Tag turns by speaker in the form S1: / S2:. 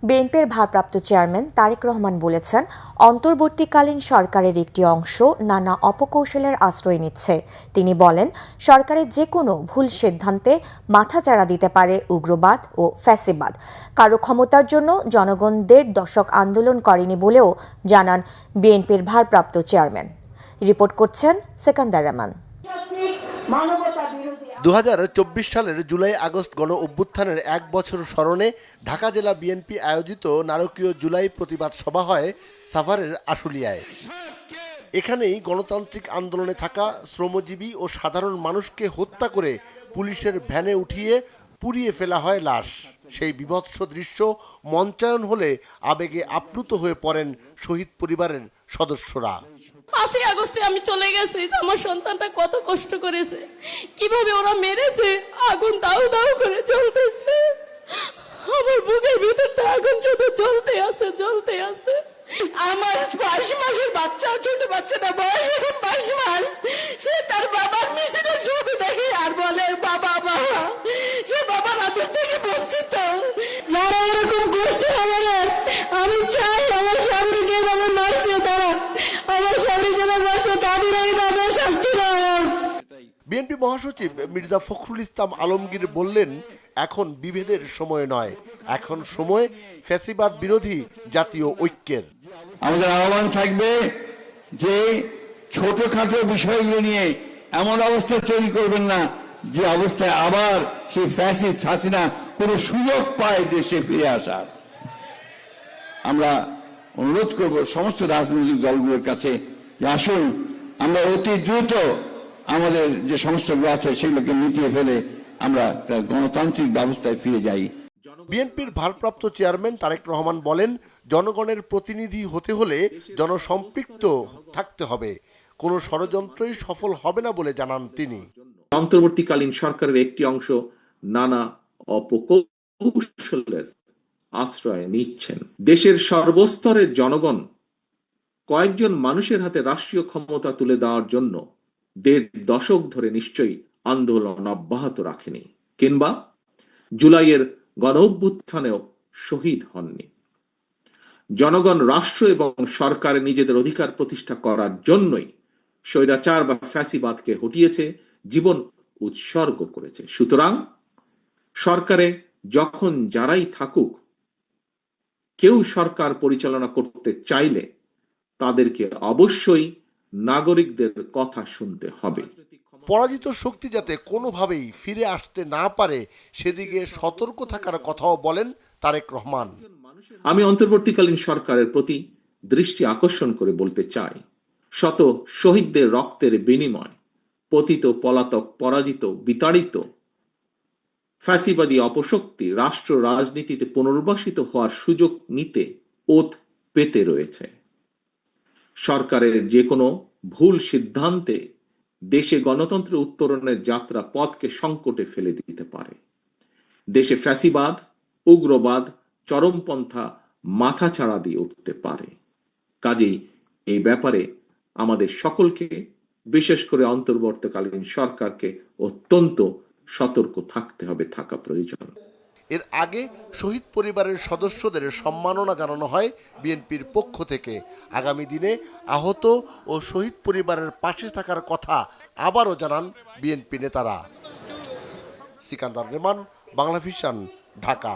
S1: বিএনপির ভারপ্রাপ্ত চেয়ারম্যান তারেক রহমান বলেছেন, অন্তর্বর্তীকালীন সরকারের একটি অংশ নানা অপকৌশলের আশ্রয় নিচ্ছে। তিনি বলেন, সরকারের যে কোনো ভুল সিদ্ধান্তে মাথাচাড়া দিতে পারে উগ্রবাদ ও ফ্যাসিবাদ। কারো ক্ষমতার জন্য জনগণ ১.৫ দশক আন্দোলন করেনি বলেও জানান বিএনপির ভারপ্রাপ্ত চেয়ারম্যান। রিপোর্ট করছেন সেকান্দার রহমান।
S2: ২০২৪ সালের জুলাই আগস্ট গণ অভ্যুত্থানের ১ বছর স্মরণে ঢাকা জেলা বিএনপি আয়োজিত নারকীয় জুলাই প্রতিবাদ সভা হয় সাভারের আশুলিয়ায়। এখানেই গণতান্ত্রিক আন্দোলনে থাকা শ্রমজীবী ও সাধারণ মানুষকে হত্যা করে পুলিশের ভ্যানে উঠিয়ে পুড়িয়ে ফেলা হয় লাশ। সেই বীভৎস দৃশ্য মঞ্চায়ন হলে আবেগে আপ্লুত হয়ে পড়েন শহীদ পরিবারের সদস্যরা।
S3: ৫ই আগস্টে আমি চলে গেছি, আমার সন্তানটা কত কষ্ট করেছে, কিভাবে ওরা মেরেছে, আগুন দাউ দাউ করে জ্বলতেছে, আমার বুকের ভিতরটা আগুন শুধু জ্বলতে আছে। আমার ৫ মাসের বাচ্চা, ছোট বাচ্চাটা বয়স এখন ৫ মাস, সে তার বাবার মিছিলে ছবি দেখে আর বলে বাবা বাবা, সে বাবার আদর থেকে বঞ্চিত। যারা এরকম করছে আমাদের, আমি চাই আমার স্বামী যেভাবে মারছে তারা, আমার স্বামী যেভাবে মারছে তাদের এইভাবে শাস্তি দেওয়া।
S2: বিএনপি মহাসচিব মির্জা ফখরুল ইসলাম আলমগীর বললেন, এখন বিভেদের সময় নয়, এখন সময় ফ্যাসিবাদ বিরোধী জাতীয় ঐক্যের।
S4: আমাদের আহ্বান থাকবে যে ছোটখাটো বিষয়গুলো নিয়ে এমন অবস্থা তৈরি করবেন না যে অবস্থায় আবার সেই ফ্যাসিস্ট হাসিনা কোনো সুযোগ পায় দেশে ফিরে আসার। আমরা অনুরোধ করব সমস্ত রাজনৈতিক দলগুলোর কাছে যে আসুন আমরা অতি দ্রুত আমাদের যে সমস্যাগুলো আছে সেগুলোকে মিটিয়ে ফেলে আমরা গণতান্ত্রিক ব্যবস্থায় ফিরে যাই।
S2: বিএনপির ভারপ্রাপ্ত চেয়ারম্যান তারেক রহমান বলেন, জনগণের প্রতিনিধি হতে হলে জনসম্পৃক্ত থাকতে হবে, কোনো ষড়যন্ত্রই সফল হবে না বলে জানান তিনি।
S5: অন্তর্বর্তীকালীন সরকারের একটি অংশ নানা অপকৌশলের আশ্রয় নিচ্ছেন। দেশের সর্বস্তরের জনগণ কয়েকজন মানুষের হাতে রাষ্ট্রীয় ক্ষমতা তুলে দেওয়ার জন্য ১.৫ দশক ধরে নিশ্চয়ই আন্দোলন অব্যাহত রাখেনি, কিংবা জুলাইয়ের গণ অভ্যুত্থানেও শহীদ হননি। জনগণ রাষ্ট্র এবং সরকারের নিজেদের অধিকার প্রতিষ্ঠা করার জন্যই স্বৈরাচার বা ফ্যাসিবাদকে হটিয়েছে, জীবন উৎসর্গ করেছে। সুতরাং সরকারে যখন যারাই থাকুক, কেউ সরকার পরিচালনা করতে চাইলে তাদেরকে অবশ্যই নাগরিকদের কথা শুনতে হবে।
S2: পরাজিত শক্তি যাতে কোনোভাবেই ফিরে আসতে না পারে সেদিকে সতর্ক থাকার কথাও বলেন তারেক রহমান।
S5: আমি অন্তর্বর্তীকালীন সরকারের প্রতি দৃষ্টি আকর্ষণ করে বলতে চাই, শত শহীদদের রক্তের বিনিময় পতিত, পলাতক, পরাজিত, বিতাড়িত ফ্যাসিবাদী অপশক্তি রাষ্ট্র রাজনীতিতে পুনর্বাসিত হওয়ার সুযোগ নিতে ওত পেতে রয়েছে। সরকারের যে কোনো ভুল সিদ্ধান্তে দেশে গণতন্ত্রের উত্তরণের যাত্রা পথকে সংকটে ফেলে দিতে পারে। দেশে ফ্যাসিবাদ, উগ্রবাদ, চরমপন্থা মাথাচাড়া দিয়ে উঠতে পারে। কাজেই এই ব্যাপারে আমাদের সকলকে, বিশেষ করে অন্তর্বর্তীকালীন সরকারকে অত্যন্ত সতর্ক থাকতে হবে, থাকা প্রয়োজন।
S2: এর আগে শহীদ পরিবারের সদস্যদের সম্মাননা জানানো হয় বিএনপির পক্ষ থেকে। আগামী দিনে আহত ও শহীদ পরিবারের পাশে থাকার কথা আবারও জানান বিএনপি নেতারা। সিকান্দার রহমান, বাংলা ভিশন, ঢাকা।